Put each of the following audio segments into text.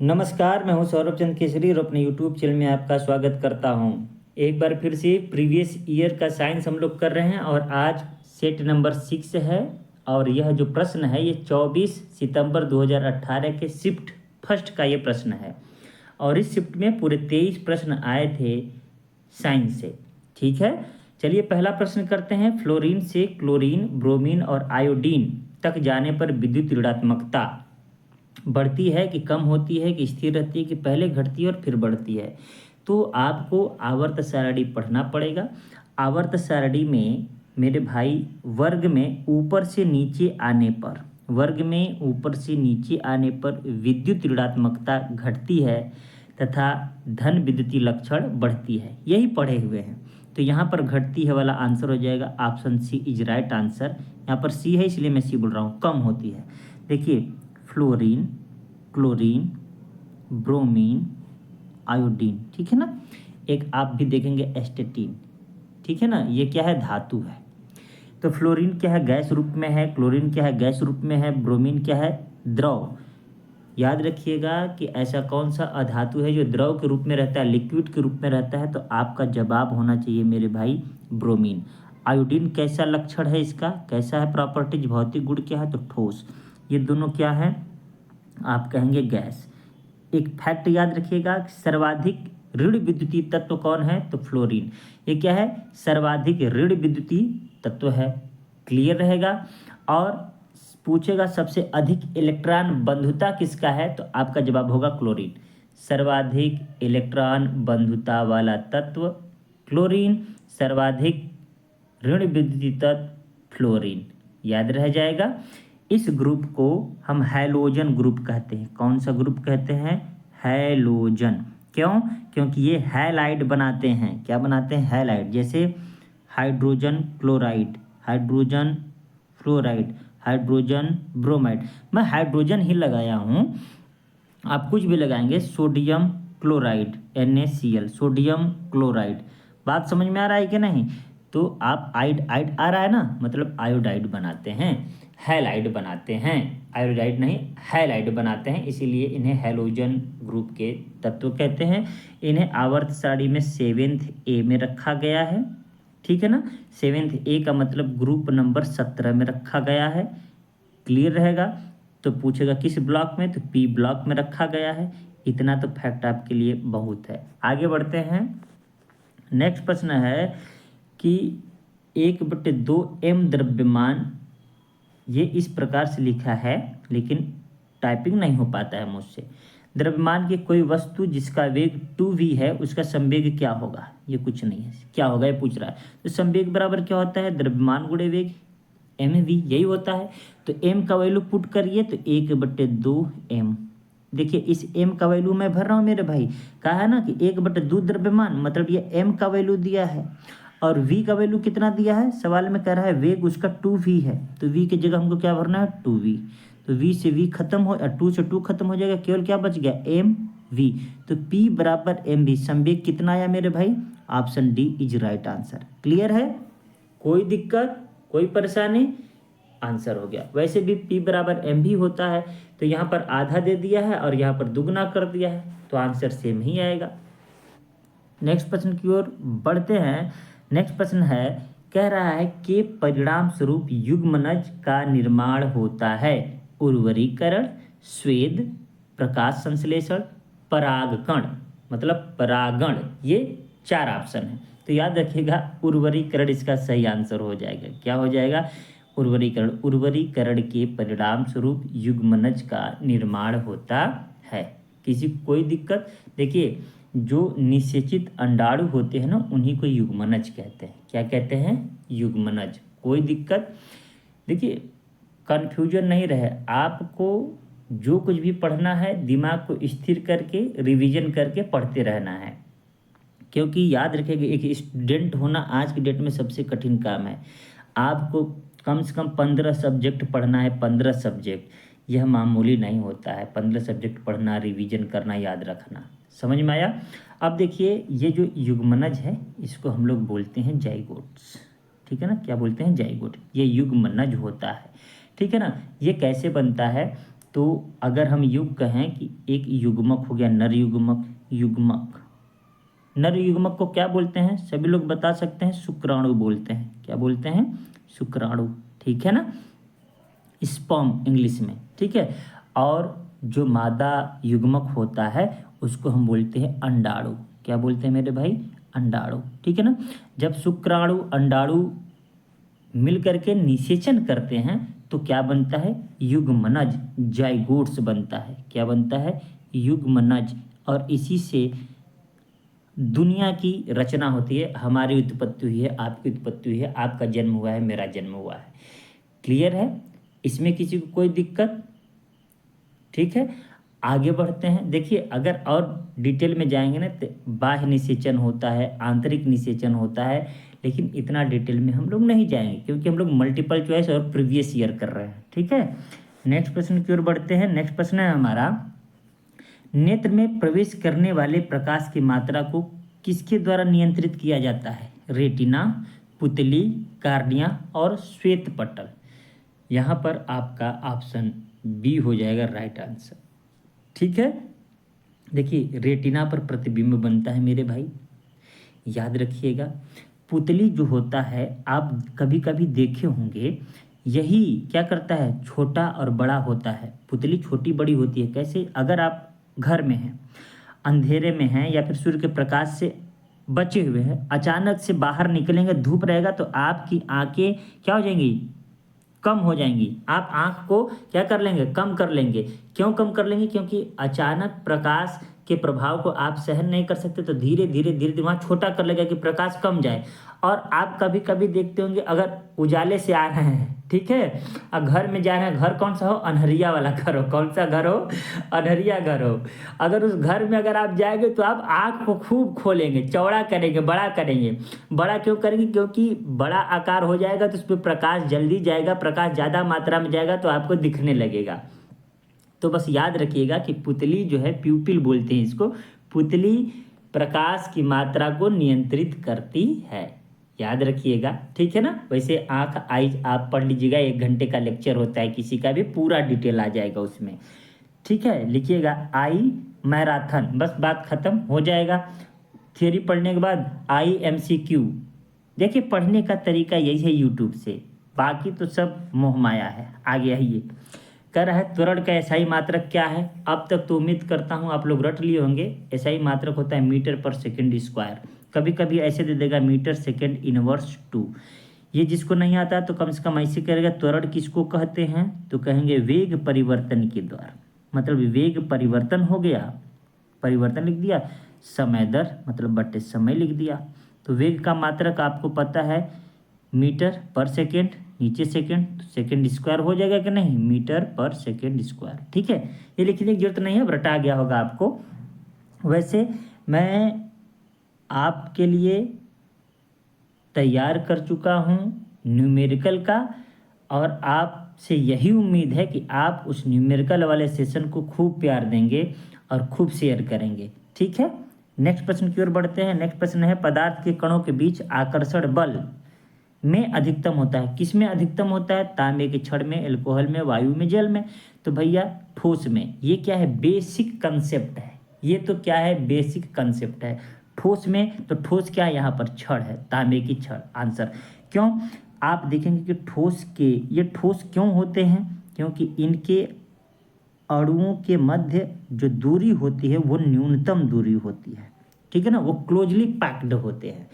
नमस्कार, मैं हूं सौरभ चंद्र केसरी और अपने यूट्यूब चैनल में आपका स्वागत करता हूं। एक बार फिर से प्रीवियस ईयर का साइंस हम लोग कर रहे हैं और आज सेट नंबर 6 है। और यह जो प्रश्न है ये 24 सितंबर 2018 के शिफ्ट फर्स्ट का ये प्रश्न है। और इस शिफ्ट में पूरे 23 प्रश्न आए थे साइंस से। ठीक है, चलिए पहला प्रश्न करते हैं। फ्लोरीन से क्लोरीन, ब्रोमीन और आयोडीन तक जाने पर विद्युत ऋणात्मकता बढ़ती है कि कम होती है कि स्थिर रहती है कि पहले घटती है और फिर बढ़ती है। तो आपको आवर्त सारणी पढ़ना पड़ेगा। आवर्त सारणी में मेरे भाई वर्ग में ऊपर से नीचे आने पर विद्युत ऋणात्मकता घटती है तथा धन विद्युतीय लक्षण बढ़ती है, यही पढ़े हुए हैं। तो यहाँ पर घटती है वाला आंसर हो जाएगा option C is right answer. यहाँ पर सी है इसलिए मैं सी बोल रहा हूँ, कम होती है। देखिए, फ्लोरीन, क्लोरीन, ब्रोमीन, आयोडीन, ठीक है ना। एक आप भी देखेंगे एस्टेटीन, ठीक है ना। ये क्या है? धातु है। तो फ्लोरीन क्या है? गैस रूप में है। क्लोरीन क्या है? गैस रूप में है। ब्रोमीन क्या है? द्रव। याद रखिएगा कि ऐसा कौन सा अधातु है जो द्रव के रूप में रहता है, लिक्विड के रूप में रहता है। तो आपका जवाब होना चाहिए मेरे भाई ब्रोमीन। आयोडीन कैसा लक्षण है इसका? कैसा है प्रॉपर्टीज, भौतिक गुण क्या है? तो ठोस। ये दोनों क्या है? आप कहेंगे गैस। एक फैक्ट याद रखिएगा, सर्वाधिक ऋण विद्युतीय तत्व कौन है? तो फ्लोरीन। ये क्या है? सर्वाधिक ऋण विद्युतीय तत्व है। क्लियर रहेगा। और पूछेगा सबसे अधिक इलेक्ट्रॉन बंधुता किसका है? तो आपका जवाब होगा क्लोरीन। सर्वाधिक इलेक्ट्रॉन बंधुता वाला तत्व क्लोरीन, सर्वाधिक ऋण विद्युतीय तत्व फ्लोरीन। याद रह जाएगा। इस ग्रुप को हम हैलोजन ग्रुप कहते हैं। कौन सा ग्रुप कहते हैं? हैलोजन। क्यों? क्योंकि ये हैलाइड बनाते हैं। क्या बनाते हैं? हैलाइड। जैसे hydrogen chloride, hydrogen fluoride, hydrogen bromide. मैं हाइड्रोजन ही लगाया हूँ, आप कुछ भी लगाएंगे। Sodium chloride NaCl, sodium chloride. बात समझ में आ रहा है कि नहीं? तो आप आइड आइड आ रहा है ना, मतलब आयोडाइड बनाते हैं, हैलाइड बनाते हैं। आयोडाइड नहीं, हैलाइड बनाते हैं, इसीलिए इन्हें हैलोजन ग्रुप के तत्व कहते हैं। इन्हें आवर्त सारणी में 7th A में रखा गया है। ठीक है ना। 7th A का मतलब ग्रुप नंबर 17 में रखा गया है। क्लियर रहेगा। तो पूछेगा किस ब्लॉक में? तो P ब्लॉक में रखा गया है। इतना तो फैक्ट आपके लिए बहुत है। आगे बढ़ते हैं। नेक्स्ट प्रश्न है कि 1/2 m द्रव्यमान, ये इस प्रकार से लिखा है लेकिन टाइपिंग नहीं हो पाता है मुझसे। द्रव्यमान की कोई वस्तु जिसका वेग 2v है उसका संवेग क्या होगा? ये कुछ नहीं है, क्या होगा ये पूछ रहा है। तो संवेग बराबर क्या होता है? द्रव्यमान गुणे वेग, mv, यही होता है। तो m का वैल्यू पुट करिए तो 1/2m। देखिए इस m का वैल्यू मैं भर रहा हूँ मेरे भाई। कहा है ना कि 1/2 द्रव्यमान, मतलब ये m का वैल्यू दिया है। और v का वैल्यू कितना दिया है? सवाल में कह रहा है वेग उसका 2v है, तो v की जगह हमको क्या भरना है? 2v। तो v से v खत्म हो, 2 से 2 खत्म हो जाएगा, केवल क्या बच गया? mv। तो p बराबर mv। संवेग कितना आया मेरे भाई? Option D is right answer. Clear है? कोई दिक्कत, कोई परेशानी? आंसर हो गया। वैसे भी p बराबर mv होता है, तो यहाँ पर आधा दे दिया है और यहाँ पर दुगना कर दिया है, तो आंसर सेम ही आएगा। नेक्स्ट प्रश्न की ओर बढ़ते हैं। नेक्स्ट प्रश्न है, कह रहा है कि परिणाम स्वरूप युग्मनज का निर्माण होता है। उर्वरीकरण, स्वेद, प्रकाश संश्लेषण, परागकण, मतलब परागण। ये 4 ऑप्शन है। तो याद रखिएगा उर्वरीकरण इसका सही आंसर हो जाएगा। क्या हो जाएगा? उर्वरीकरण। उर्वरीकरण के परिणाम स्वरूप युग्मनज का निर्माण होता है। किसी कोई दिक्कत? देखिए जो निषेचित अंडाणु होते हैं ना, उन्हीं को युग्मनज कहते हैं। क्या कहते हैं? युग्मनज। कोई दिक्कत? देखिए कंफ्यूजन नहीं रहे, आपको जो कुछ भी पढ़ना है दिमाग को स्थिर करके रिवीजन करके पढ़ते रहना है। क्योंकि याद रखिएगा एक स्टूडेंट होना आज की डेट में सबसे कठिन काम है। आपको कम से कम 15 सब्जेक्ट पढ़ना है। 15 सब्जेक्ट यह मामूली नहीं होता है। 15 सब्जेक्ट पढ़ना, रिवीजन करना, याद रखना। समझ में आया? अब देखिए ये जो युग्मनज है इसको हम लोग बोलते हैं जाइगोट्स। ठीक है ना। क्या बोलते हैं? जाइगोट। ये युग्मनज होता है। ठीक है ना। ये कैसे बनता है? तो अगर हम युग कहें कि एक युग्मक हो गया नर युग्मक, युग्मक नर युग्मक को क्या बोलते हैं? सभी लोग बता सकते हैं, शुक्राणु बोलते हैं। क्या बोलते हैं? शुक्राणु, ठीक है ना, स्पर्म इंग्लिश में, ठीक है। और जो मादा युग्मक होता है उसको हम बोलते हैं अंडाणु। क्या बोलते हैं मेरे भाई? अंडाणु, ठीक है ना। जब शुक्राणु अंडाणु मिल करके निषेचन करते हैं तो क्या बनता है? युग्मनज, जाइगोट्स बनता है। क्या बनता है? युग्मनज। और इसी से दुनिया की रचना होती है, हमारी उत्पत्ति हुई है, आपकी उत्पत्ति हुई है, आपका जन्म हुआ है, मेरा जन्म हुआ है। क्लियर है? इसमें किसी को कोई दिक्कत? ठीक है, आगे बढ़ते हैं। देखिए अगर और डिटेल में जाएंगे ना तो बाह्य निषेचन होता है, आंतरिक निषेचन होता है, लेकिन इतना डिटेल में हम लोग नहीं जाएंगे क्योंकि हम लोग मल्टीपल चॉइस और प्रीवियस ईयर कर रहे हैं। ठीक है, नेक्स्ट प्रश्न की ओर बढ़ते हैं। नेक्स्ट प्रश्न है हमारा, नेत्र में प्रवेश करने वाले प्रकाश की मात्रा को किसके द्वारा नियंत्रित किया जाता है? रेटिना, पुतली, कार्निया और श्वेत पटल। यहाँ पर आपका ऑप्शन बी हो जाएगा राइट आंसर। ठीक है, देखिए रेटिना पर प्रतिबिंब बनता है मेरे भाई, याद रखिएगा। पुतली जो होता है आप कभी कभी देखे होंगे, यही क्या करता है? छोटा और बड़ा होता है। पुतली छोटी बड़ी होती है। कैसे? अगर आप घर में हैं, अंधेरे में हैं या फिर सूर्य के प्रकाश से बचे हुए हैं, अचानक से बाहर निकलेंगे, धूप रहेगा तो आपकी आंखें क्या हो जाएंगी? कम हो जाएंगी। आप आंख को क्या कर लेंगे? कम कर लेंगे। क्यों कम कर लेंगे? क्योंकि अचानक प्रकाश के प्रभाव को आप सहन नहीं कर सकते, तो धीरे धीरे धीरे धीरे वहाँ छोटा कर लेगा कि प्रकाश कम जाए। और आप कभी कभी देखते होंगे, अगर उजाले से आ रहे हैं, ठीक है, और घर में जा रहे हैं, घर कौन सा हो? अनहरिया वाला घर हो। कौन सा घर हो? अनहरिया घर हो। अगर उस घर में अगर आप जाएंगे तो आप आँख को खूब खोलेंगे, चौड़ा करेंगे, बड़ा करेंगे। बड़ा क्यों करेंगे? क्योंकि बड़ा आकार हो जाएगा तो उस पर प्रकाश जल्दी जाएगा, प्रकाश ज़्यादा मात्रा में जाएगा तो आपको दिखने लगेगा। तो बस याद रखिएगा कि पुतली जो है, प्यूपिल बोलते हैं इसको, पुतली प्रकाश की मात्रा को नियंत्रित करती है, याद रखिएगा। ठीक है ना। वैसे आँख आइज आप पढ़ लीजिएगा, 1 घंटे का लेक्चर होता है, किसी का भी पूरा डिटेल आ जाएगा उसमें। ठीक है, लिखिएगा आई मैराथन, बस बात खत्म हो जाएगा। थियरी पढ़ने के बाद IMCQ। देखिए पढ़ने का तरीका यही है यूट्यूब से, बाकी तो सब मोह माया है। आगे आइए, कह रहा है त्वरण का एसआई मात्रक क्या है? अब तक तो उम्मीद करता हूँ आप लोग रट लिए होंगे। एसआई मात्रक होता है मीटर पर सेकंड स्क्वायर। कभी कभी ऐसे दे देगा मीटर सेकंड इनवर्स 2। ये जिसको नहीं आता तो कम से कम ऐसे करेगा, त्वरण किसको कहते हैं? तो कहेंगे वेग परिवर्तन के द्वारा, मतलब वेग परिवर्तन हो गया, परिवर्तन लिख दिया, समय दर मतलब बट्टे समय लिख दिया। तो वेग का मात्रक आपको पता है मीटर पर सेकेंड, नीचे सेकेंड, तो सेकेंड स्क्वायर हो जाएगा कि नहीं? मीटर पर सेकेंड स्क्वायर। ठीक है, ये लिखने की जरूरत नहीं है, रटा गया होगा आपको। वैसे मैं आपके लिए तैयार कर चुका हूँ न्यूमेरिकल का, और आपसे यही उम्मीद है कि आप उस न्यूमेरिकल वाले सेशन को खूब प्यार देंगे और खूब शेयर करेंगे। ठीक है, नेक्स्ट प्रश्न की ओर बढ़ते हैं। नेक्स्ट प्रश्न है, पदार्थ के कणों के बीच आकर्षण बल में अधिकतम होता है। किस में अधिकतम होता है? तांबे के छड़ में, अल्कोहल में, वायु में, जल में। तो भैया ठोस में। ये क्या है? बेसिक कंसेप्ट है। ये तो क्या है? बेसिक कंसेप्ट है। ठोस में, तो ठोस क्या है? यहाँ पर छड़ है, तांबे की छड़। आंसर क्यों? आप देखेंगे कि ठोस के, ये ठोस क्यों होते हैं? क्योंकि इनके अणुओं के मध्य जो दूरी होती है वो न्यूनतम दूरी होती है। ठीक है ना, वो क्लोजली पैक्ड होते हैं।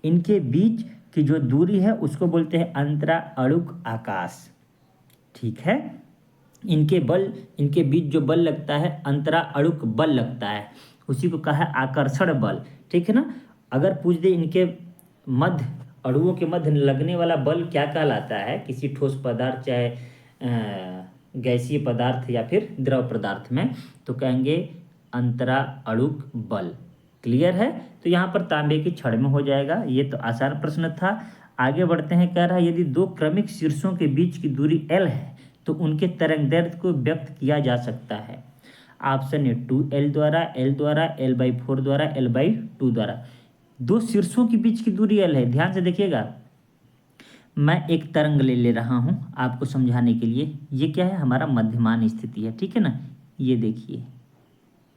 इनके बीच की जो दूरी है उसको बोलते हैं अंतरा अणुक आकाश। ठीक है, इनके बल, इनके बीच जो बल लगता है अंतरा अणुक बल लगता है, उसी को कहा है आकर्षण बल। ठीक है ना। अगर पूछ दे इनके मध्य, अणुओं के मध्य लगने वाला बल क्या कहलाता है किसी ठोस पदार्थ, चाहे गैसीय पदार्थ या फिर द्रव पदार्थ में, तो कहेंगे अंतरा अणुक बल। क्लियर है। तो यहाँ पर तांबे की छड़ में हो जाएगा। ये तो आसान प्रश्न था। आगे बढ़ते हैं। कह रहा है यदि दो क्रमिक शीर्षों के बीच की दूरी L है तो उनके तरंगदैर्ध्य को व्यक्त किया जा सकता है। ऑप्शन है 2L द्वारा, L द्वारा, L/4 द्वारा, L/2 द्वारा। दो शीर्षों के बीच की दूरी L है, ध्यान से देखिएगा। मैं एक तरंग ले रहा हूँ आपको समझाने के लिए। ये क्या है, हमारा मध्यमान स्थिति है, ठीक है ना। ये देखिए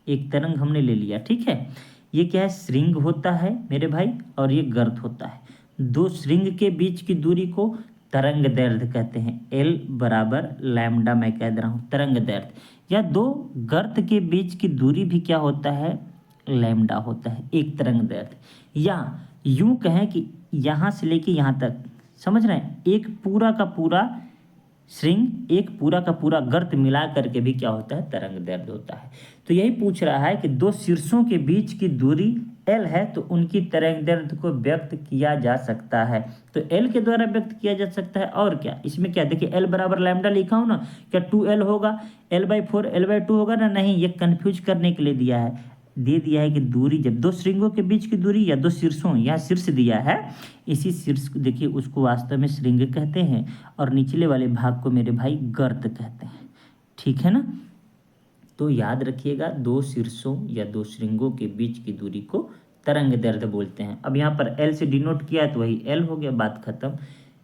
एक तरंग हमने ले लिया, ठीक है। ये क्या है, श्रृंग होता है मेरे भाई, और ये गर्त होता है। दो श्रृंग के बीच की दूरी को तरंग दैर्ध्य कहते हैं। एल बराबर लैम्डा मैं कह दे रहा हूँ तरंग दैर्ध्य। या दो गर्त के बीच की दूरी भी क्या होता है, लैम्डा होता है, एक तरंग दैर्ध्य। या यूं कहें कि यहाँ से लेके यहाँ तक, समझ रहे हैं, एक पूरा का पूरा श्रृंग, एक पूरा का पूरा गर्त मिला करके भी क्या होता है, तरंग दैर्ध्य होता है। तो यही पूछ रहा है कि दो शीर्षों के बीच की दूरी एल है तो उनकी तरंग दैर्ध्य को व्यक्त किया जा सकता है। तो एल के द्वारा व्यक्त किया जा सकता है। और क्या इसमें क्या, देखिए एल बराबर लैम्डा लिखा हूं ना, क्या 2L होगा, L/4 L/2 होगा ना, नहीं, ये कंफ्यूज करने के लिए दिया है। दे दिया है कि दूरी जब दो श्रृंगों के बीच की दूरी या दो शीर्षों, यहाँ शीर्ष दिया है, इसी शीर्ष देखिए उसको वास्तव में श्रृंग कहते हैं और निचले वाले भाग को मेरे भाई गर्त कहते हैं, ठीक है ना। तो याद रखिएगा दो शीर्षों या दो श्रृंगों के बीच की दूरी को तरंग दैर्ध्य बोलते हैं। अब यहाँ पर एल से डिनोट किया है तो वही एल हो गया, बात खत्म।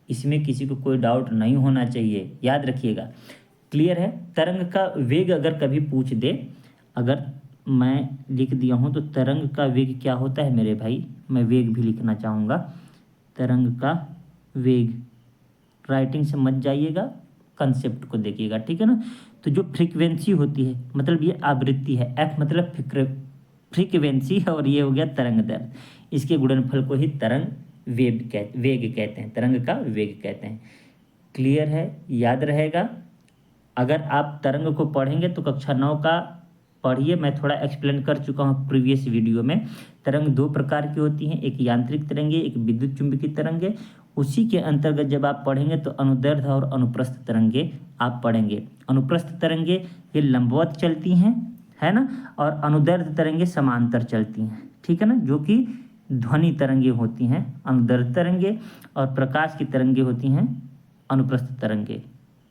इसमें किसी को कोई डाउट नहीं होना चाहिए, याद रखिएगा, क्लियर है। तरंग का वेग अगर कभी पूछ दे, अगर मैं लिख दिया हूँ तो तरंग का वेग क्या होता है मेरे भाई, मैं वेग भी लिखना चाहूँगा, तरंग का वेग, राइटिंग से मत जाइएगा, कंसेप्ट को देखिएगा, ठीक है ना। तो जो फ्रीक्वेंसी होती है, मतलब ये आवृत्ति है, एफ मतलब फ्रीक्वेंसी, और ये हो गया तरंग दैर्ध्य, इसके गुणनफल को ही तरंग वेग कहते हैं, तरंग का वेग कहते हैं। क्लियर है, याद रहेगा। अगर आप तरंग को पढ़ेंगे तो कक्षा 9 का पढ़िए, मैं थोड़ा एक्सप्लेन कर चुका हूँ प्रीवियस वीडियो में। तरंग दो प्रकार की होती हैं, एक यांत्रिक तरंगे, एक विद्युत चुंबकीय तरंगे। उसी के अंतर्गत जब आप पढ़ेंगे तो अनुदैर्ध्य और अनुप्रस्थ तरंगे आप पढ़ेंगे। अनुप्रस्थ तरंगे ये लंबवत चलती हैं, है ना, और अनुदैर्ध्य तरंगे समांतर चलती हैं, ठीक है ना, जो कि ध्वनि तरंगे होती हैं अनुदैर्ध्य तरंगे, और प्रकाश की तरंगे होती हैं अनुप्रस्थ तरंगे।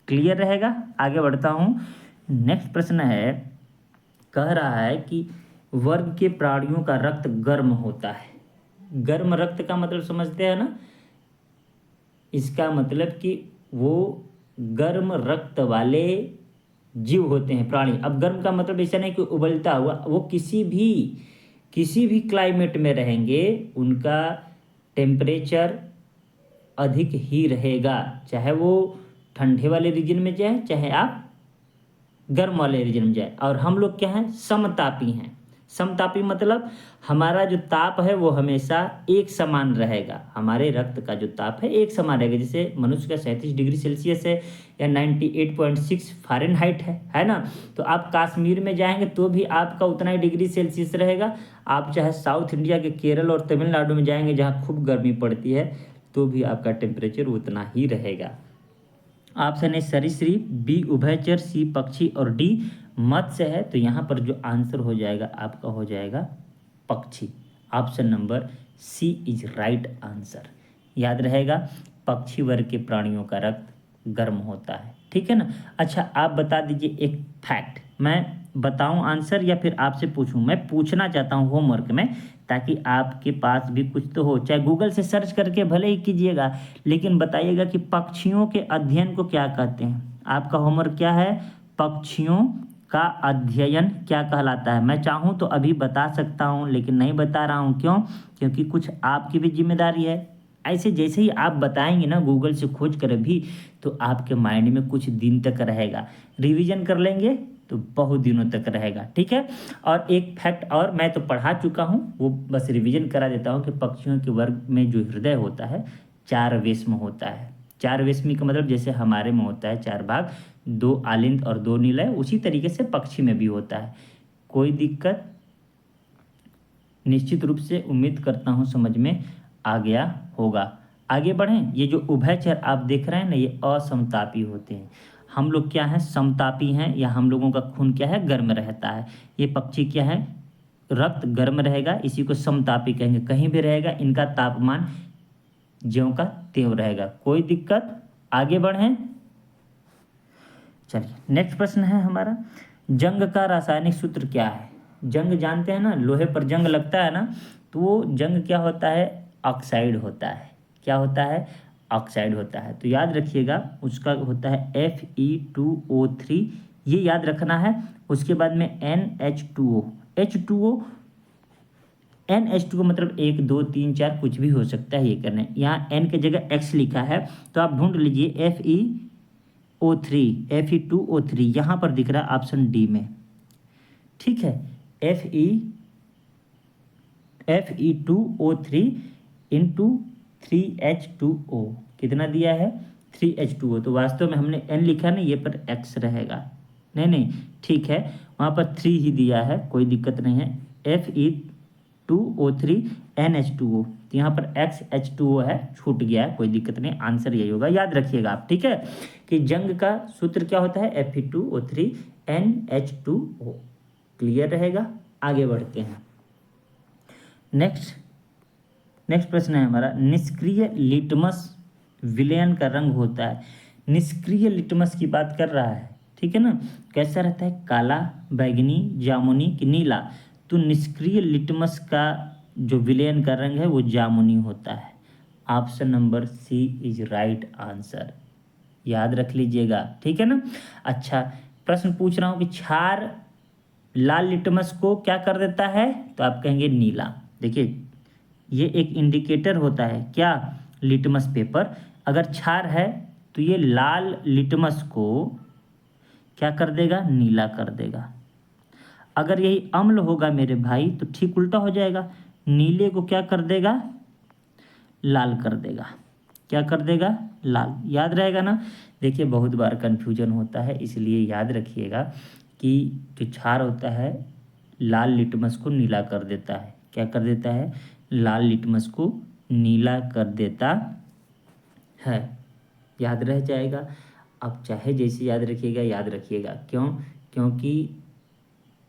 क्लियर रहेगा। आगे बढ़ता हूँ। नेक्स्ट प्रश्न है, कह रहा है कि वर्ग के प्राणियों का रक्त गर्म होता है। गर्म रक्त का मतलब समझते हैं ना, इसका मतलब कि वो गर्म रक्त वाले जीव होते हैं प्राणी। अब गर्म का मतलब ऐसा नहीं कि उबलता हुआ, वो किसी भी क्लाइमेट में रहेंगे, उनका टेम्परेचर अधिक ही रहेगा, चाहे वो ठंडे वाले रीजन में जाए, चाहे आप गर्म वाले रीजन में जाए। और हम लोग क्या हैं, समतापी हैं। समतापी मतलब हमारा जो ताप है वो हमेशा एक समान रहेगा, हमारे रक्त का जो ताप है एक समान रहेगा। जैसे मनुष्य का 37 डिग्री सेल्सियस है या 98.6 फ़ारेनहाइट है ना। तो आप कश्मीर में जाएंगे तो भी आपका उतना ही डिग्री सेल्सियस रहेगा। आप चाहे साउथ इंडिया के केरल और तमिलनाडु में जाएंगे जहाँ खूब गर्मी पड़ती है, तो भी आपका टेम्परेचर उतना ही रहेगा। ऑप्शन ए सरीसृप, बी उभयचर, सी पक्षी और डी मत्स्य है। तो यहाँ पर जो आंसर हो जाएगा आपका हो जाएगा पक्षी। Option number C is right answer. याद रहेगा, पक्षी वर्ग के प्राणियों का रक्त गर्म होता है, ठीक है ना। अच्छा आप बता दीजिए एक फैक्ट, मैं बताऊं आंसर या फिर आपसे पूछूं? मैं पूछना चाहता हूं होमवर्क में, ताकि आपके पास भी कुछ तो हो, चाहे गूगल से सर्च करके भले ही कीजिएगा, लेकिन बताइएगा कि पक्षियों के अध्ययन को क्या कहते हैं। आपका होमवर्क क्या है, पक्षियों का अध्ययन क्या कहलाता है। मैं चाहूँ तो अभी बता सकता हूँ, लेकिन नहीं बता रहा हूँ। क्यों? क्योंकि कुछ आपकी भी जिम्मेदारी है। ऐसे जैसे ही आप बताएंगे ना गूगल से खोज कर भी, तो आपके माइंड में कुछ दिन तक रहेगा। रिवीजन कर लेंगे तो बहुत दिनों तक रहेगा, ठीक है। और एक फैक्ट और मैं तो पढ़ा चुका हूँ, वो बस रिवीजन करा देता हूँ कि पक्षियों के वर्ग में जो हृदय होता है 4 वेश्म होता है। 4 वेश्मी का मतलब जैसे हमारे में होता है 4 भाग, 2 आलिंद और 2 निलय, उसी तरीके से पक्षी में भी होता है। कोई दिक्कत? निश्चित रूप से उम्मीद करता हूँ समझ में आ गया होगा। आगे बढ़ें। ये जो उभयचर आप देख रहे हैं ना, ये असमतापी होते हैं। हम लोग क्या हैं, समतापी हैं, या हम लोगों का खून क्या है, गर्म रहता है। ये पक्षी क्या है, रक्त गर्म रहेगा, इसी को समतापी कहेंगे। कहीं भी रहेगा, इनका तापमान ज्यों का त्यों रहेगा। कोई दिक्कत? आगे बढ़ें। चलिए नेक्स्ट प्रश्न है हमारा, जंग का रासायनिक सूत्र क्या है। जंग जानते हैं ना, लोहे पर जंग लगता है ना, तो वो जंग क्या होता है, ऑक्साइड होता है। क्या होता है, ऑक्साइड होता है। तो याद रखिएगा उसका होता है Fe2O3, ये याद रखना है। उसके बाद में NH2O, H2O NH2O मतलब 1 2 3 4 कुछ भी हो सकता है, ये करना है। यहाँ N के जगह X लिखा है तो आप ढूंढ लीजिए Fe2O3 यहाँ पर दिख रहा है ऑप्शन डी में, ठीक है। Fe2O3 इंटू 3H2O कितना दिया है 3H2O, तो वास्तव में हमने N लिखा है ना, ये पर X रहेगा, नहीं ठीक है, वहाँ पर 3 ही दिया है, कोई दिक्कत नहीं है। Fe2O3 NH2O, तो यहाँ पर XH2O है, छूट गया है, कोई दिक्कत नहीं, आंसर यही होगा, याद रखिएगा आप, ठीक है। कि जंग का सूत्र क्या होता है Fe2O3 NH2O, क्लियर रहेगा। आगे बढ़ते हैं। नेक्स्ट प्रश्न है हमारा, निष्क्रिय लिटमस विलयन का रंग होता है। निष्क्रिय लिटमस की बात कर रहा है, ठीक है ना। कैसा रहता है, काला, बैगनी, जामुनी कि नीला। तो निष्क्रिय लिटमस का जो विलयन का रंग है वो जामुनी होता है। Option number C is right answer, याद रख लीजिएगा, ठीक है ना। अच्छा, प्रश्न पूछ रहा हूँ कि क्षार लाल लिटमस को क्या कर देता है, तो आप कहेंगे नीला। देखिए ये एक इंडिकेटर होता है, क्या, लिटमस पेपर। अगर क्षार है तो ये लाल लिटमस को क्या कर देगा, नीला कर देगा। अगर यही अम्ल होगा मेरे भाई तो ठीक उल्टा हो जाएगा, नीले को क्या कर देगा, लाल कर देगा। क्या कर देगा, लाल। याद रहेगा ना। देखिए बहुत बार कन्फ्यूजन होता है, इसलिए याद रखिएगा कि जो क्षार होता है लाल लिटमस को नीला कर देता है। क्या कर देता है, लाल लिटमस को नीला कर देता है, याद रह जाएगा। अब चाहे जैसे याद रखिएगा, याद रखिएगा। क्यों, क्योंकि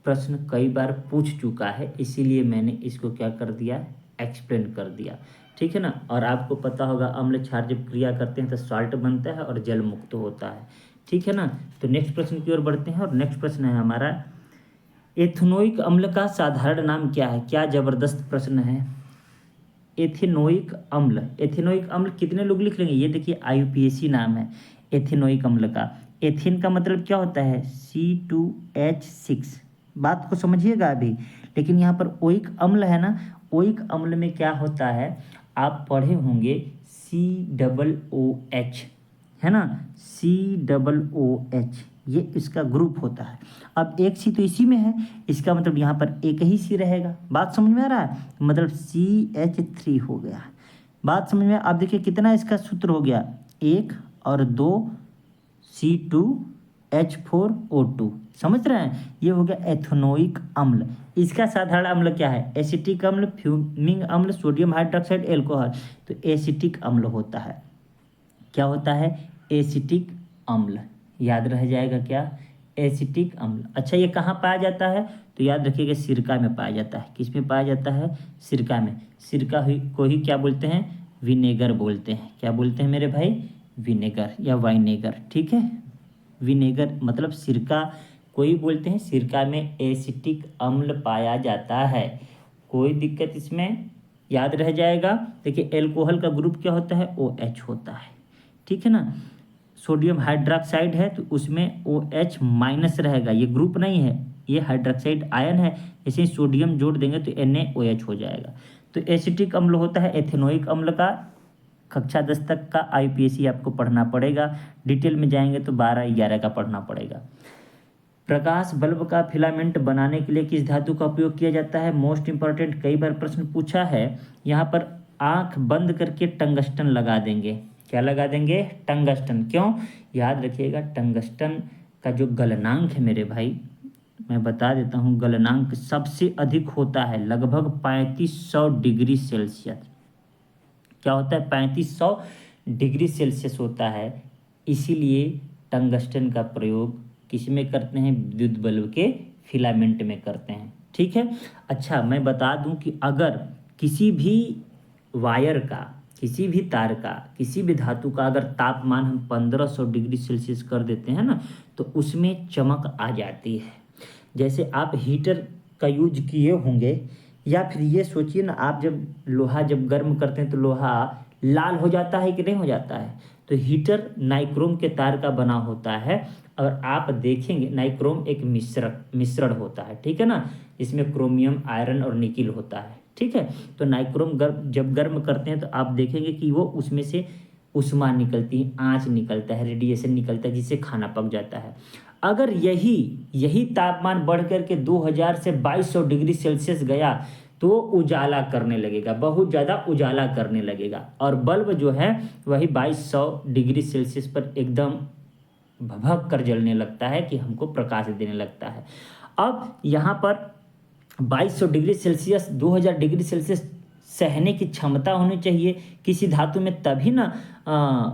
प्रश्न कई बार पूछ चुका है, इसीलिए मैंने इसको क्या कर दिया, एक्सप्लेन कर दिया, ठीक है ना। और आपको पता होगा अम्ल क्षार जब क्रिया करते हैं तो सॉल्ट बनता है और जल मुक्त होता है, ठीक है ना। तो नेक्स्ट प्रश्न की ओर बढ़ते हैं, और नेक्स्ट प्रश्न है हमारा, एथेनोइक अम्ल का साधारण नाम क्या है। क्या जबरदस्त प्रश्न है। एथेनोइक अम्ल कितने लोग लिख लेंगे, ये देखिए IUPAC नाम है एथेनोइक अम्ल का। एथेन का मतलब क्या होता है, C2H6, बात को समझिएगा अभी। लेकिन यहाँ पर ओइक अम्ल है ना, ओइक अम्ल में क्या होता है, आप पढ़े होंगे COOH, है ना, COOH, ये इसका ग्रुप होता है। अब एक सी तो इसी में है, इसका मतलब यहाँ पर एक ही सी रहेगा। बात समझ में आ रहा है, मतलब CH3 हो गया। बात समझ में। आप देखिए कितना इसका सूत्र हो गया, 1 और 2 C2H4O2, समझ रहे हैं। ये हो गया एथेनोइक अम्ल। इसका साधारण अम्ल क्या है, एसिटिक अम्ल, फ्यूमिंग अम्ल, सोडियम हाइड्रोक्साइड, एल्कोहल। तो एसिटिक अम्ल होता है। क्या होता है, एसिटिक अम्ल, याद रह जाएगा क्या, एसिटिक अम्ल। अच्छा, ये कहाँ पाया जाता है, तो याद रखिएगा सिरका में पाया जाता है। किस में पाया जाता है, सिरका में। सिरका को ही क्या बोलते हैं, विनेगर बोलते हैं। क्या बोलते हैं मेरे भाई, विनेगर या वाइनेगर, ठीक है। विनेगर मतलब सिरका को ही बोलते हैं। सिरका में एसिटिक अम्ल पाया जाता है, कोई दिक्कत इसमें, याद रह जाएगा। देखिए एल्कोहल का ग्रुप क्या होता है, OH होता है, ठीक है ना। सोडियम हाइड्रोक्साइड है तो उसमें OH माइनस रहेगा, ये ग्रुप नहीं है, ये हाइड्रोक्साइड आयन है। जैसे ही सोडियम जोड़ देंगे तो NaOH हो जाएगा। तो एसिटिक अम्ल होता है एथेनोइक अम्ल का। कक्षा 10 तक का IUPAC आपको पढ़ना पड़ेगा, डिटेल में जाएंगे तो 12-11 का पढ़ना पड़ेगा। प्रकाश बल्ब का फिलामेंट बनाने के लिए किस धातु का उपयोग किया जाता है, मोस्ट इंपॉर्टेंट, कई बार प्रश्न पूछा है। यहाँ पर आंख बंद करके टंगस्टन लगा देंगे। क्या लगा देंगे, टंगस्टन। क्यों, याद रखिएगा टंगस्टन का जो गलनांक है मेरे भाई, मैं बता देता हूँ, गलनांक सबसे अधिक होता है, लगभग 3500 डिग्री सेल्सियस। क्या होता है, 3500 डिग्री सेल्सियस होता है। इसीलिए टंगस्टन का प्रयोग किस में करते हैं, विद्युत बल्ब के फिलामेंट में करते हैं, ठीक है। अच्छा, मैं बता दूं कि अगर किसी भी वायर का, किसी भी तार का, किसी भी धातु का अगर तापमान हम 1500 डिग्री सेल्सियस कर देते हैं ना, तो उसमें चमक आ जाती है। जैसे आप हीटर का यूज किए होंगे, या फिर ये सोचिए ना, आप जब लोहा जब गर्म करते हैं तो लोहा लाल हो जाता है कि नहीं हो जाता है। तो हीटर नाइक्रोम के तार का बना होता है और आप देखेंगे नाइक्रोम एक मिश्रण होता है, ठीक है ना, इसमें क्रोमियम, आयरन और निकिल होता है, ठीक है। तो नाइक्रोम जब गर्म करते हैं तो आप देखेंगे कि वो उसमें से उष्मा निकलती है, आँच निकलता है, रेडिएशन निकलता है, जिससे खाना पक जाता है। अगर यही तापमान बढ़ कर के 2000 से 2200 डिग्री सेल्सियस गया तो उजाला करने लगेगा, बहुत ज़्यादा उजाला करने लगेगा, और बल्ब जो है वही 2200 डिग्री सेल्सियस पर एकदम भभक कर जलने लगता है कि हमको प्रकाश देने लगता है। अब यहाँ पर 2200 डिग्री सेल्सियस, 2000 डिग्री सेल्सियस सहने की क्षमता होनी चाहिए किसी धातु में, तभी ना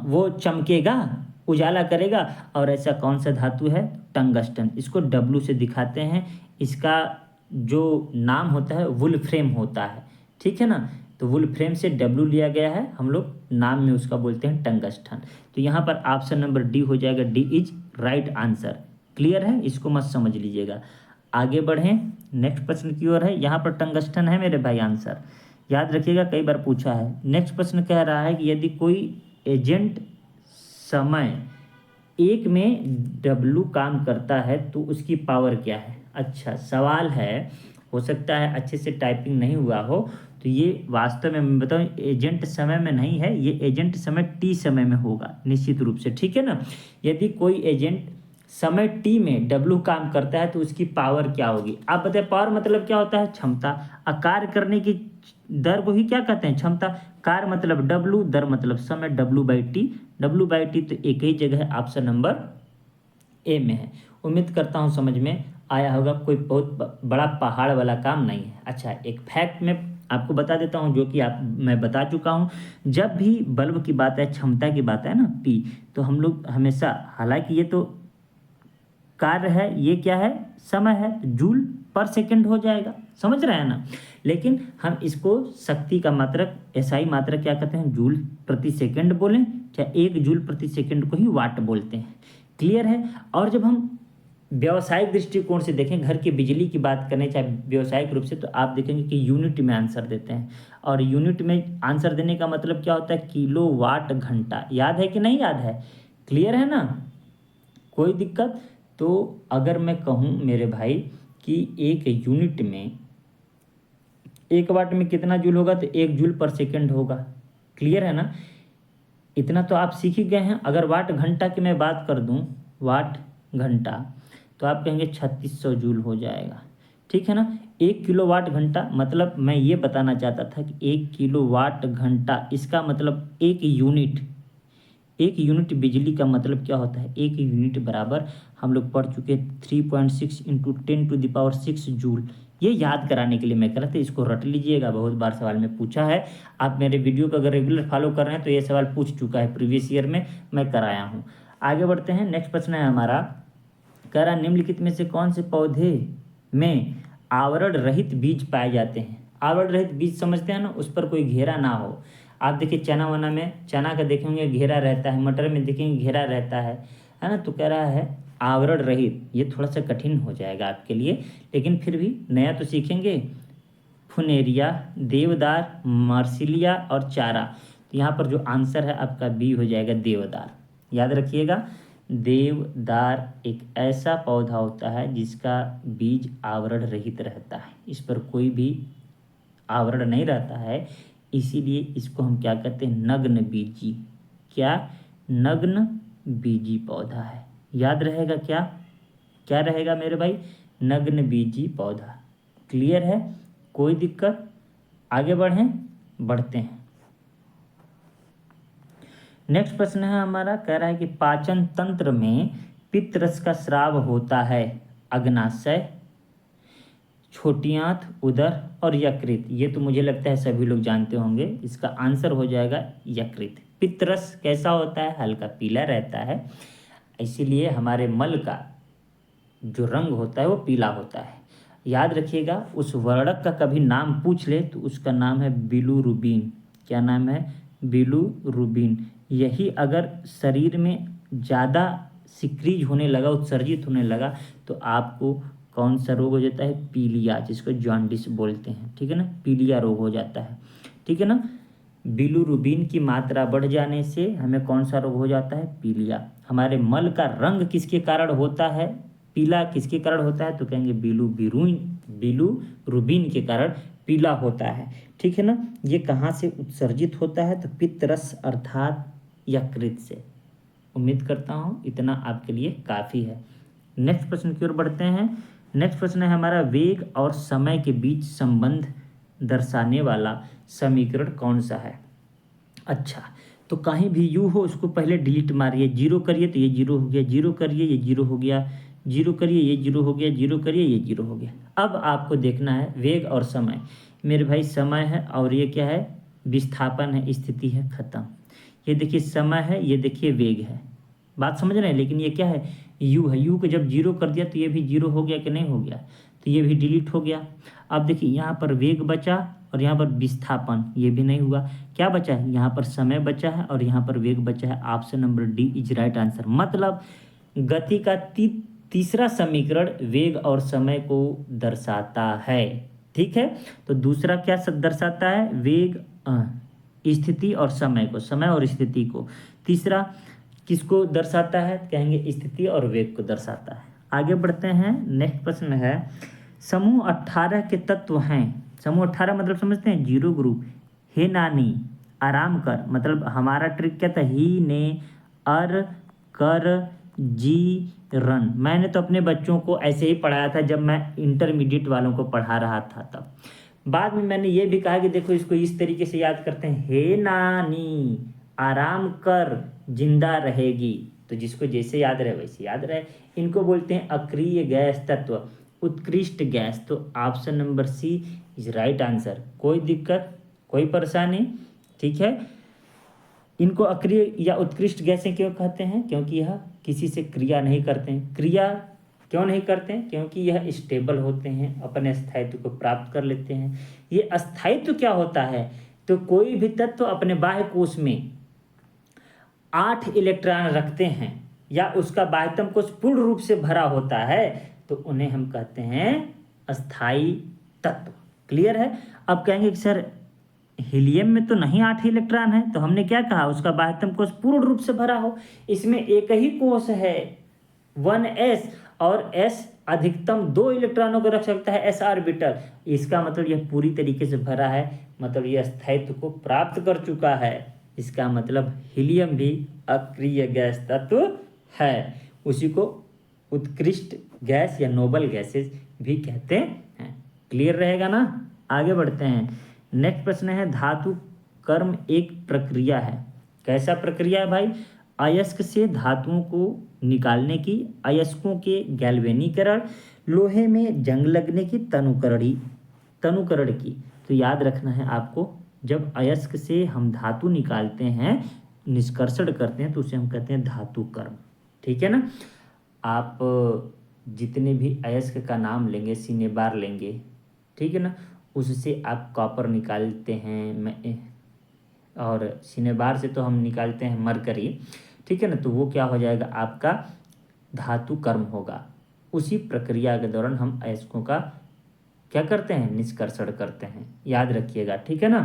वो चमकेगा, उजाला करेगा। और ऐसा कौन सा धातु है? टंगस्टन। इसको डब्लू से दिखाते हैं, इसका जो नाम होता है वुल्फ्रेम होता है, ठीक है ना। तो वुल्फ्रेम से डब्लू लिया गया है, हम लोग नाम में उसका बोलते हैं टंगस्टन। तो यहाँ पर ऑप्शन नंबर डी हो जाएगा, D is right answer. Clear है, इसको मत समझ लीजिएगा। आगे बढ़ें, नेक्स्ट प्रश्न की ओर है। यहाँ पर टंगस्टन है मेरे भाई आंसर, याद रखिएगा, कई बार पूछा है। नेक्स्ट प्रश्न कह रहा है कि यदि कोई एजेंट समय 1 में डब्लू काम करता है तो उसकी पावर क्या है? अच्छा सवाल है, हो सकता है अच्छे से टाइपिंग नहीं हुआ हो, तो ये वास्तव में मैं बताऊँ एजेंट समय में नहीं है, ये एजेंट समय टी समय में होगा निश्चित रूप से, ठीक है ना। यदि कोई एजेंट समय टी में डब्लू काम करता है तो उसकी पावर क्या होगी? आप बताए, पावर मतलब क्या होता है? क्षमता। कार्य करने की दर को ही क्या कहते हैं? क्षमता। कार्य मतलब डब्लू, दर मतलब समय, W by T. W by T तो एक ही जगह है, ऑप्शन नंबर ए में है। उम्मीद करता हूँ समझ में आया होगा, कोई बहुत बड़ा पहाड़ वाला काम नहीं है। अच्छा, एक फैक्ट में आपको बता देता हूँ जो कि मैं बता चुका हूँ। जब भी बल्ब की बात है, क्षमता की बात है ना, पी, तो हम लोग हमेशा, हालांकि ये तो कार्य है, ये क्या है? समय है, जूल पर सेकंड हो जाएगा, समझ रहे हैं ना। लेकिन हम इसको शक्ति का मात्रक, एसआई मात्रक क्या कहते हैं? जूल प्रति सेकंड बोलें, चाहे 1 जूल प्रति सेकंड को ही वाट बोलते हैं। क्लियर है। और जब हम व्यावसायिक दृष्टिकोण से देखें, घर की बिजली की बात करें चाहे व्यावसायिक रूप से, तो आप देखेंगे कि यूनिट में आंसर देते हैं, और यूनिट में आंसर देने का मतलब क्या होता है? किलो वाट घंटा। याद है कि नहीं याद है? क्लियर है ना, कोई दिक्कत? तो अगर मैं कहूँ मेरे भाई कि 1 यूनिट में 1 वाट में कितना जूल होगा, तो 1 जूल पर सेकंड होगा। क्लियर है ना, इतना तो आप सीख ही गए हैं। अगर वाट घंटा की मैं बात कर दूं, वाट घंटा, तो आप कहेंगे 3600 जूल हो जाएगा, ठीक है ना। 1 किलो वाट घंटा, मतलब मैं ये बताना चाहता था कि 1 किलो वाट घंटा, इसका मतलब 1 यूनिट बिजली का मतलब क्या होता है? 1 यूनिट बराबर हम लोग पढ़ चुके 3.6 इंटू 10⁶ जूल। ये याद कराने के लिए मैं कह रहा था, इसको रट लीजिएगा, बहुत बार सवाल में पूछा है। आप मेरे वीडियो को अगर रेगुलर फॉलो कर रहे हैं तो ये सवाल पूछ चुका है, प्रीवियस ईयर में मैं कराया हूँ। आगे बढ़ते हैं, नेक्स्ट प्रश्न है हमारा, कह रहा निम्नलिखित में से कौन से पौधे में आवरण रहित बीज पाए जाते हैं? आवरण रहित बीज समझते हैं ना, उस पर कोई घेरा ना हो। आप देखिए चना वना में, चना का देखेंगे घेरा रहता है, मटर में देखेंगे घेरा रहता है ना। तो कह रहा है आवरण रहित, ये थोड़ा सा कठिन हो जाएगा आपके लिए, लेकिन फिर भी नया तो सीखेंगे। फुनेरिया, देवदार, मार्सिलिया और चारा। तो यहाँ पर जो आंसर है आपका बी हो जाएगा, देवदार। याद रखिएगा, देवदार एक ऐसा पौधा होता है जिसका बीज आवरण रहित रहता है, इस पर कोई भी आवरण नहीं रहता है, इसीलिए इसको हम क्या कहते हैं? नग्न बीजी। क्या? नग्न बीजी पौधा है। याद रहेगा, क्या क्या रहेगा मेरे भाई? नग्न बीजी पौधा। क्लियर है, कोई दिक्कत? आगे बढ़ते हैं। नेक्स्ट प्रश्न है हमारा, कह रहा है कि पाचन तंत्र में पित्त का स्राव होता है, अग्नाशय, छोटी आंत, उदर और यकृत। ये तो मुझे लगता है सभी लोग जानते होंगे, इसका आंसर हो जाएगा यकृत। पित्तरस कैसा होता है? हल्का पीला रहता है, इसीलिए हमारे मल का जो रंग होता है वो पीला होता है। याद रखिएगा, उस वर्णक का कभी नाम पूछ ले तो उसका नाम है बिलुरुबिन। क्या नाम है? बिलुरुबिन। यही अगर शरीर में ज़्यादा सिक्रीज होने लगा, उत्सर्जित होने लगा, तो आपको कौन सा रोग हो जाता है? पीलिया, जिसको जॉन्डिस बोलते हैं, ठीक है ना, पीलिया रोग हो जाता है, ठीक है ना। बिलीरुबिन की मात्रा बढ़ जाने से हमें कौन सा रोग हो जाता है? पीलिया। हमारे मल का रंग किसके कारण होता है पीला, किसके कारण होता है? तो कहेंगे बिलीरुबिन के कारण पीला होता है। ठीक है ना। ये कहाँ से उत्सर्जित होता है? तो पित्तरस अर्थात यकृत से। उम्मीद करता हूँ इतना आपके लिए काफ़ी है। नेक्स्ट प्रश्न की ओर बढ़ते हैं। नेक्स्ट प्रश्न है हमारा, वेग और समय के बीच संबंध दर्शाने वाला समीकरण कौन सा है? अच्छा, तो कहीं भी यू हो उसको पहले डिलीट मारिए, जीरो करिए तो ये जीरो हो गया, जीरो करिए ये जीरो हो गया, जीरो करिए ये जीरो हो गया, जीरो करिए ये जीरो हो गया। अब आपको देखना है वेग और समय। मेरे भाई समय है और ये क्या है? विस्थापन है, स्थिति है, खत्म। ये देखिए समय है, ये देखिए वेग है। बात समझ रहे हैं? लेकिन ये क्या है? यू है। यू को जब जीरो कर दिया तो ये भी जीरो हो गया कि नहीं हो गया? तो ये भी डिलीट हो गया। अब देखिए यहाँ पर वेग बचा और यहाँ पर विस्थापन, ये भी नहीं हुआ। क्या बचा है? यहाँ पर समय बचा है और यहाँ पर वेग बचा है। Option number D is right answer. मतलब गति का तीसरा समीकरण वेग और समय को दर्शाता है। ठीक है। तो दूसरा क्या दर्शाता है? वेग, स्थिति और समय को, समय और स्थिति को। तीसरा किसको दर्शाता है? कहेंगे स्थिति और वेग को दर्शाता है। आगे बढ़ते हैं। नेक्स्ट प्रश्न है, समूह 18 के तत्व हैं। समूह 18 मतलब समझते हैं? Zero group. हे नानी आराम कर, मतलब हमारा ट्रिक क्या था? ही ने अर कर जी रन। मैंने तो अपने बच्चों को ऐसे ही पढ़ाया था जब मैं इंटरमीडिएट वालों को पढ़ा रहा था तब। बाद में मैंने ये भी कहा कि देखो इसको इस तरीके से याद करते हैं, हे नानी आराम कर जिंदा रहेगी। तो जिसको जैसे याद रहे वैसे याद रहे। इनको बोलते हैं अक्रिय गैस तत्व, उत्कृष्ट गैस। तो option number C is right answer. कोई दिक्कत, कोई परेशानी? ठीक है। इनको अक्रिय या उत्कृष्ट गैसें क्यों कहते हैं? क्योंकि यह किसी से क्रिया नहीं करते हैं। क्रिया क्यों नहीं करते हैं? क्योंकि यह स्टेबल होते हैं, अपने स्थायित्व को प्राप्त कर लेते हैं। ये अस्थायित्व क्या होता है? तो कोई भी तत्व अपने बाह्य कोश में 8 इलेक्ट्रॉन रखते हैं या उसका बाह्यतम कोश पूर्ण रूप से भरा होता है तो उन्हें हम कहते हैं अस्थायी तत्व। क्लियर है? अब कहेंगे कि सर हीलियम में तो नहीं 8 इलेक्ट्रॉन है, तो हमने क्या कहा? उसका बाह्यतम कोश पूर्ण रूप से भरा हो। इसमें एक ही कोश है 1s और s अधिकतम 2 इलेक्ट्रॉनों को रख सकता है, s ऑर्बिटल। इसका मतलब यह पूरी तरीके से भरा है, मतलब यह स्थायित्व को प्राप्त कर चुका है। इसका मतलब हीलियम भी अक्रिय गैस तत्व है। उसी को उत्कृष्ट गैस या नोबल गैसेस भी कहते हैं। क्लियर रहेगा ना? आगे बढ़ते हैं। नेक्स्ट प्रश्न है, धातु कर्म एक प्रक्रिया है। कैसा प्रक्रिया है भाई? अयस्क से धातुओं को निकालने की, अयस्कों के गैल्वेनीकरण, लोहे में जंग लगने की, तनुकरण की। तो याद रखना है आपको, जब अयस्क से हम धातु निकालते हैं, निष्कर्षण करते हैं, तो उसे हम कहते हैं धातु कर्म। ठीक है ना। आप जितने भी अयस्क का नाम लेंगे, सिनेबार लेंगे, ठीक है ना, उससे आप कॉपर निकालते हैं, और सिनेबार से तो हम निकालते हैं मरकरी। ठीक है ना। तो वो क्या हो जाएगा? आपका धातु कर्म होगा। उसी प्रक्रिया के दौरान हम अयस्कों का क्या करते हैं? निष्कर्षण करते हैं। याद रखिएगा। ठीक है ना।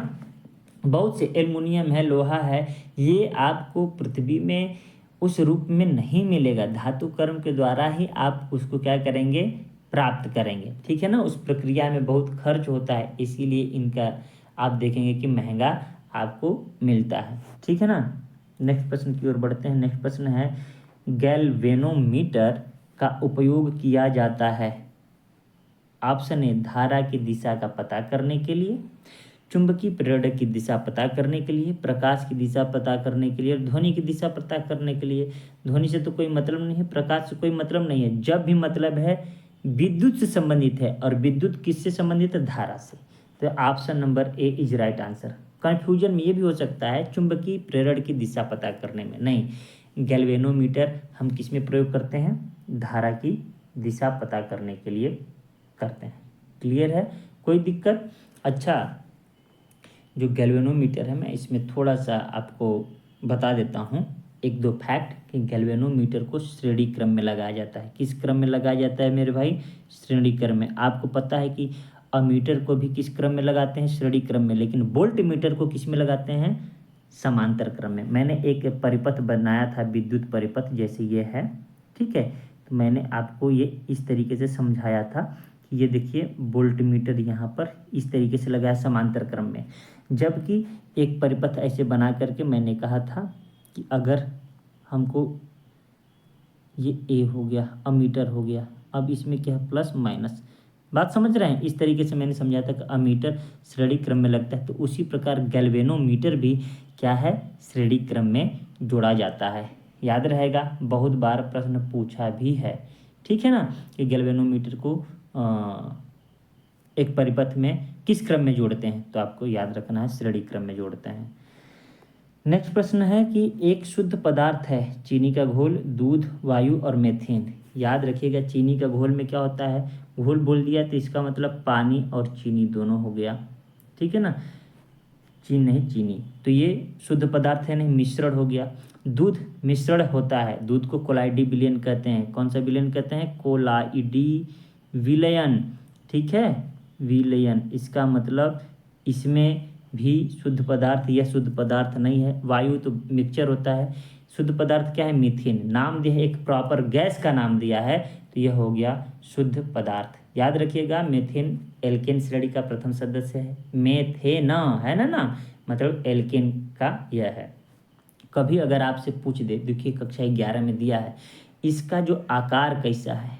बहुत से एल्युमिनियम है, लोहा है, ये आपको पृथ्वी में उस रूप में नहीं मिलेगा। धातु कर्म के द्वारा ही आप उसको क्या करेंगे? प्राप्त करेंगे। ठीक है ना। उस प्रक्रिया में बहुत खर्च होता है, इसीलिए इनका आप देखेंगे कि महंगा आपको मिलता है। ठीक है ना। नेक्स्ट प्रश्न की ओर बढ़ते हैं। नेक्स्ट प्रश्न है, गैल्वेनोमीटर का उपयोग किया जाता है। ऑप्शन ए धारा की दिशा का पता करने के लिए, चुंबकीय प्रेरक की दिशा पता करने के लिए, प्रकाश की दिशा पता करने के लिए, ध्वनि की दिशा पता करने के लिए। ध्वनि से तो कोई मतलब नहीं है, प्रकाश से कोई मतलब नहीं है। जब भी मतलब है विद्युत से संबंधित है, और विद्युत किससे संबंधित है? धारा से। तो option number A is right answer. Confusion में ये भी हो सकता है चुंबकीय प्रेरण की दिशा पता करने में, नहीं। गैल्वेनोमीटर हम किस में प्रयोग करते हैं? धारा की दिशा पता करने के लिए करते हैं। क्लियर है? कोई दिक्कत? अच्छा, जो गैल्वेनोमीटर है, मैं इसमें थोड़ा सा आपको बता देता हूँ एक दो फैक्ट, कि गैल्वेनोमीटर को श्रेणी क्रम में लगाया जाता है। किस क्रम में लगाया जाता है मेरे भाई? श्रेणी क्रम में। आपको पता है कि अमीटर को भी किस क्रम में लगाते हैं? श्रेणी क्रम में। लेकिन वोल्ट मीटर को किस में लगाते हैं? समांतर क्रम में। मैंने एक परिपथ बनाया था, विद्युत परिपथ जैसे ये है, ठीक है। तो मैंने आपको ये इस तरीके से समझाया था कि ये देखिए वोल्ट मीटर यहाँ पर इस तरीके से लगाया समांतर क्रम में, जबकि एक परिपथ ऐसे बना करके मैंने कहा था कि अगर हमको ये ए हो गया, अमीटर हो गया, अब इसमें क्या है? Plus minus. बात समझ रहे हैं? इस तरीके से मैंने समझाया था कि अमीटर श्रेणी क्रम में लगता है, तो उसी प्रकार गैल्वेनोमीटर भी क्या है? श्रेणी क्रम में जोड़ा जाता है। याद रहेगा, बहुत बार प्रश्न पूछा भी है, ठीक है ना, कि गैल्वेनोमीटर को एक परिपथ में किस क्रम में जोड़ते हैं? तो आपको याद रखना है श्रेणी क्रम में जोड़ते हैं। नेक्स्ट प्रश्न है कि एक शुद्ध पदार्थ है चीनी का घोल, दूध, वायु और मीथेन। याद रखिएगा, चीनी का घोल में क्या होता है? घोल बोल दिया तो इसका मतलब पानी और चीनी दोनों हो गया, ठीक है ना, चीनी नहीं चीनी, तो ये शुद्ध पदार्थ है, नहीं मिश्रण हो गया। दूध मिश्रण होता है, दूध को कोलाइडी विलयन कहते हैं। कौन सा विलयन कहते हैं? कोलाइडी विलयन, ठीक है, विलयन। इसका मतलब इसमें भी शुद्ध पदार्थ, यह शुद्ध पदार्थ नहीं है। वायु तो मिक्सचर होता है, शुद्ध पदार्थ क्या है? मीथेन। नाम दिया है, एक प्रॉपर गैस का नाम दिया है, तो यह हो गया शुद्ध पदार्थ। याद रखिएगा, मीथेन एल्केन श्रेणी का प्रथम सदस्य है। मेथेन है ना, मतलब एल्केन का यह है। कभी अगर आपसे पूछ दे, देखिए कक्षा 11 में दिया है, इसका जो आकार कैसा है?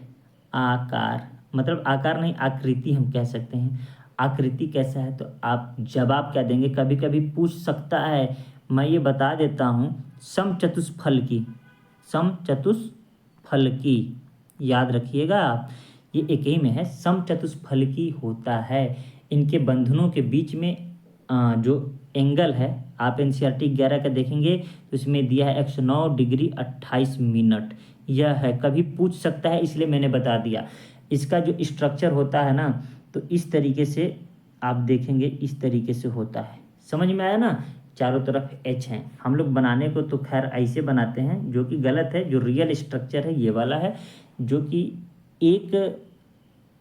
आकार मतलब आकार नहीं, आकृति हम कह सकते हैं। आकृति कैसा है? तो आप जवाब क्या देंगे? कभी कभी पूछ सकता है, मैं ये बता देता हूँ, समचतुष्फल की, समचतुष्फल की। याद रखिएगा आप, ये एक ही में है, समचतुष्फल की होता है। इनके बंधनों के बीच में जो एंगल है, आप एनसीईआरटी 11 का देखेंगे तो इसमें दिया है 109 डिग्री 28 मिनट। यह है, कभी पूछ सकता है, इसलिए मैंने बता दिया। इसका जो स्ट्रक्चर होता है ना, तो इस तरीके से आप देखेंगे, इस तरीके से होता है। समझ में आया ना? चारों तरफ एच हैं। हम लोग बनाने को तो खैर ऐसे बनाते हैं, जो कि गलत है। जो रियल स्ट्रक्चर है ये वाला है, जो कि एक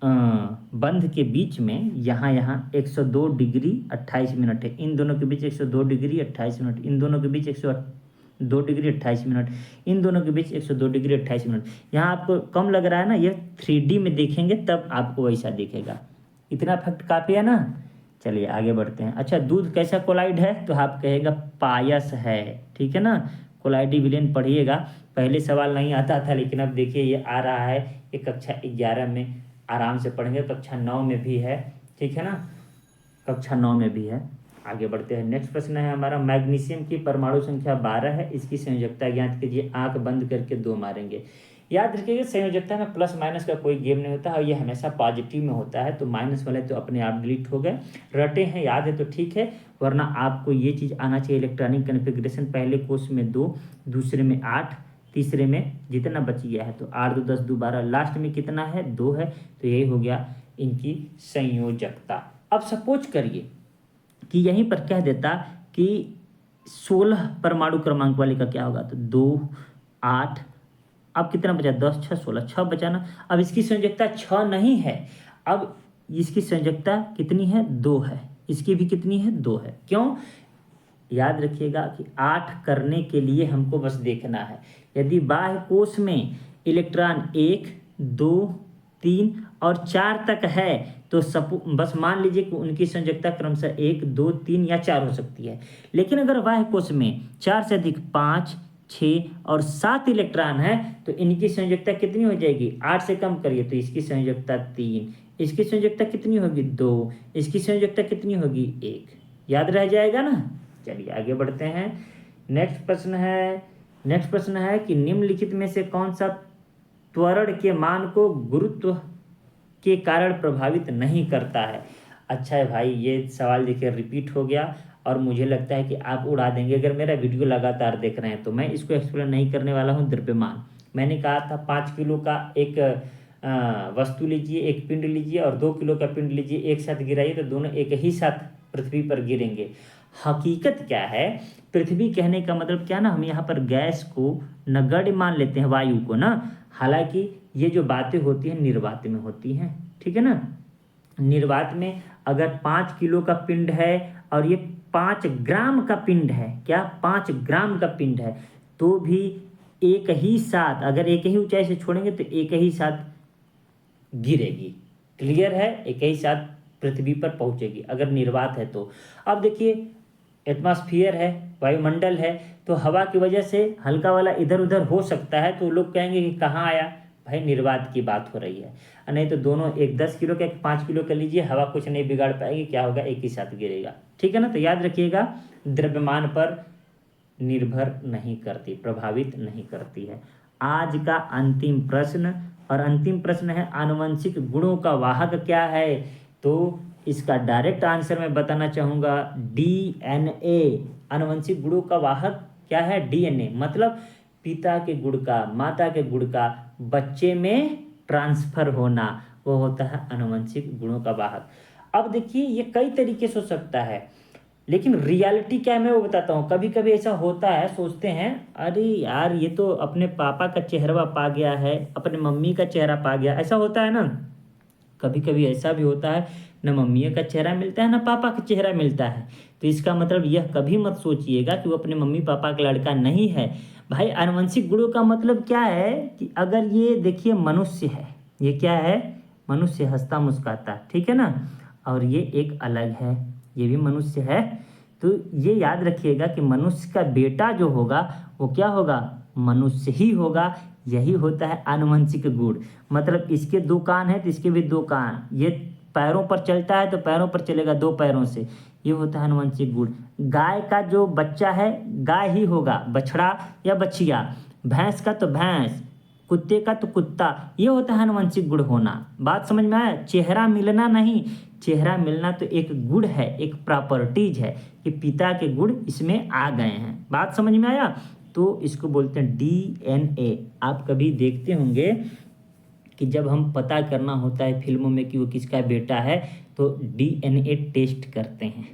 बंध के बीच में यहाँ 102 डिग्री 28 मिनट है। इन दोनों के बीच 102 डिग्री 28 मिनट, इन दोनों के बीच 102 डिग्री 28 मिनट, इन दोनों के बीच 102 डिग्री 28 मिनट। यहाँ आपको कम लग रहा है ना, ये 3D में देखेंगे तब आपको वैसा दिखेगा। इतना फैक्ट काफ़ी है ना। चलिए आगे बढ़ते हैं। अच्छा, दूध कैसा कोलाइड है? तो आप कहेगा पायस है, ठीक है ना। कोलाइडी विलयन पढ़िएगा, पहले सवाल नहीं आता था, लेकिन अब देखिए ये आ रहा है। ये कक्षा 11 में आराम से पढ़ेंगे, कक्षा 9 में भी है, ठीक है ना, कक्षा 9 में भी है। आगे बढ़ते हैं। नेक्स्ट प्रश्न है हमारा, मैग्नीशियम की परमाणु संख्या 12 है, इसकी संयोजकता ज्ञात कीजिए। आंख बंद करके 2 मारेंगे। याद रखिएगा, संयोजकता में प्लस माइनस का कोई गेम नहीं होता है, और ये हमेशा पॉजिटिव में होता है, तो माइनस वाले तो अपने आप डिलीट हो गए। रटे हैं, याद है तो ठीक है, वरना आपको ये चीज़ आना चाहिए। इलेक्ट्रॉनिक कन्फिग्रेशन, पहले कोर्स में 2, दूसरे में 8, तीसरे में जितना बच गया है, तो 8 2 10 2 12, लास्ट में कितना है? 2 है। तो यही हो गया इनकी संयोजकता। अब सपोज करिए कि यहीं पर कह देता कि 16 परमाणु क्रमांक वाले का क्या होगा, तो 2 8, अब कितना बचा? 10 6 16, 6 बचा ना। अब इसकी संयोजकता 6 नहीं है, अब इसकी संयोजकता कितनी है? 2 है। इसकी भी कितनी है? 2 है। क्यों? याद रखिएगा कि 8 करने के लिए हमको बस देखना है, यदि बाह्य कोश में इलेक्ट्रॉन 1 2 3 और 4 तक है, तो बस मान लीजिए कि उनकी संयोजकता क्रमशः 1 2 3 या 4 हो सकती है। लेकिन अगर बाह्य कोश में 4 से अधिक 5 6 और 7 इलेक्ट्रॉन है, तो इनकी संयोजकता कितनी हो जाएगी? 8 से कम करिए तो इसकी संयोजकता 3, इसकी संयोजकता कितनी होगी? 2, इसकी संयोजकता कितनी होगी? 1। याद रह जाएगा ना। चलिए आगे बढ़ते हैं। नेक्स्ट प्रश्न है कि निम्नलिखित में से कौन सा त्वरण के मान को गुरुत्व के कारण प्रभावित नहीं करता है? अच्छा है भाई, ये सवाल देखिए रिपीट हो गया, और मुझे लगता है कि आप उड़ा देंगे अगर मेरा वीडियो लगातार देख रहे हैं, तो मैं इसको एक्सप्लेन नहीं करने वाला हूँ। द्रव्यमान मैंने कहा था, 5 किलो का एक वस्तु लीजिए, एक पिंड लीजिए, और 2 किलो का पिंड लीजिए, एक साथ गिराइए तो दोनों एक ही साथ पृथ्वी पर गिरेंगे। हकीकत क्या है? पृथ्वी कहने का मतलब क्या ना, हम यहाँ पर गैस को नगण्य मान लेते हैं, वायु को ना, हालांकि ये जो बातें होती हैं निर्वात में होती हैं, ठीक है ना। निर्वात में अगर 5 किलो का पिंड है और ये 5 ग्राम का पिंड है, क्या 5 ग्राम का पिंड है, तो भी एक ही साथ, अगर एक ही ऊंचाई से छोड़ेंगे तो एक ही साथ गिरेगी। क्लियर है, एक ही साथ पृथ्वी पर पहुंचेगी अगर निर्वात है तो। अब देखिए एटमॉस्फेयर है, वायुमंडल है, तो हवा की वजह से हल्का वाला इधर उधर हो सकता है, तो लोग कहेंगे कि कहाँ आया, भाई निर्वात की बात हो रही है। नहीं तो दोनों, एक 10 किलो का एक 5 किलो कर लीजिए, हवा कुछ नहीं बिगाड़ पाएगी, क्या होगा, एक ही साथ गिरेगा। ठीक है ना, तो याद रखिएगा द्रव्यमान पर निर्भर नहीं करती, प्रभावित नहीं करती है। आज का अंतिम प्रश्न, और अंतिम प्रश्न है आनुवंशिक गुणों का वाहक क्या है, तो इसका डायरेक्ट आंसर मैं बताना चाहूँगा डीएनए। आनुवंशिक गुणों का वाहक क्या है, डीएनए। मतलब पिता के गुण का, माता के गुण का बच्चे में ट्रांसफर होना, वो होता है आनुवंशिक गुणों का वाहक। अब देखिए ये कई तरीके से हो सकता है, लेकिन रियलिटी क्या है मैं वो बताता हूँ। कभी कभी ऐसा होता है, सोचते हैं अरे यार ये तो अपने पापा का चेहरा पा गया है, अपने मम्मी का चेहरा पा गया, ऐसा होता है ना। कभी कभी ऐसा भी होता है, न मम्मी का चेहरा मिलता है न पापा का चेहरा मिलता है, तो इसका मतलब यह कभी मत सोचिएगा कि वो अपने मम्मी पापा का लड़का नहीं है। भाई आनुवंशिक गुणों का मतलब क्या है कि अगर ये देखिए मनुष्य है, ये क्या है, मनुष्य, हंसता मुस्कुराता, ठीक है ना, और ये एक अलग है, ये भी मनुष्य है, तो ये याद रखिएगा कि मनुष्य का बेटा जो होगा वो क्या होगा, मनुष्य ही होगा। यही होता है आनुवंशिक गुण। मतलब इसके 2 कान हैं तो इसके भी 2 कान, ये पैरों पर चलता है तो पैरों पर चलेगा 2 पैरों से, ये होता है आनुवंशिक गुण। गाय का जो बच्चा है गाय ही होगा, बछड़ा या बछिया, भैंस का तो भैंस, कुत्ते का तो कुत्ता, ये होता है आनुवंशिक गुण होना। बात समझ में आया, चेहरा मिलना नहीं, चेहरा मिलना तो एक गुण है, एक प्रॉपर्टीज है कि पिता के गुण इसमें आ गए हैं। बात समझ में आया, तो इसको बोलते हैं डीएनए। आप कभी देखते होंगे कि जब हम पता करना होता है फिल्मों में कि वो किसका बेटा है, तो डीएनए टेस्ट करते हैं।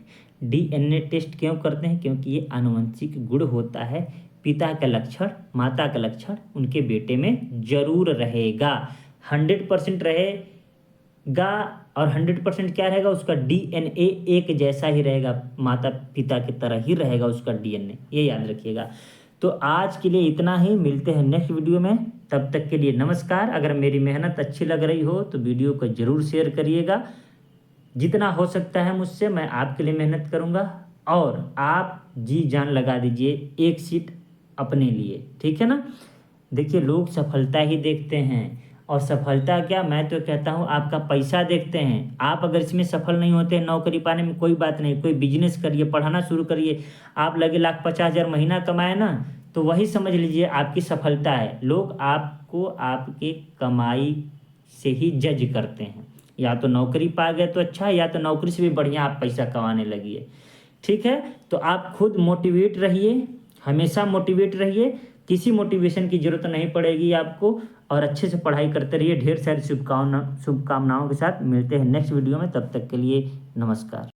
डीएनए टेस्ट क्यों करते हैं, क्योंकि ये आनुवंशिक गुण होता है, पिता का लक्षण माता का लक्षण उनके बेटे में जरूर रहेगा, 100% रहेगा। और 100% क्या रहेगा, उसका डीएनए एक जैसा ही रहेगा, माता पिता की तरह ही रहेगा उसका डीएनए, ये याद रखिएगा। तो आज के लिए इतना ही, मिलते हैं नेक्स्ट वीडियो में, तब तक के लिए नमस्कार। अगर मेरी मेहनत अच्छी लग रही हो तो वीडियो को ज़रूर शेयर करिएगा, जितना हो सकता है मुझसे मैं आपके लिए मेहनत करूँगा, और आप जी जान लगा दीजिए एक सीट अपने लिए, ठीक है ना। देखिए लोग सफलता ही देखते हैं, और सफलता क्या, मैं तो कहता हूँ आपका पैसा देखते हैं। आप अगर इसमें सफल नहीं होते हैं नौकरी पाने में, कोई बात नहीं, कोई बिजनेस करिए, पढ़ाना शुरू करिए, आप लगे 1,50,000 महीना कमाए ना, तो वही समझ लीजिए आपकी सफलता है। लोग आपको आपके कमाई से ही जज करते हैं, या तो नौकरी पा गए तो अच्छा है, या तो नौकरी से भी बढ़िया आप पैसा कमाने लगिए, ठीक है। तो आप खुद मोटिवेट रहिए, हमेशा मोटिवेट रहिए, किसी मोटिवेशन की जरूरत नहीं पड़ेगी आपको, और अच्छे से पढ़ाई करते रहिए। ढेर सारी शुभकामनाओं के साथ मिलते हैं नेक्स्ट वीडियो में, तब तक के लिए नमस्कार।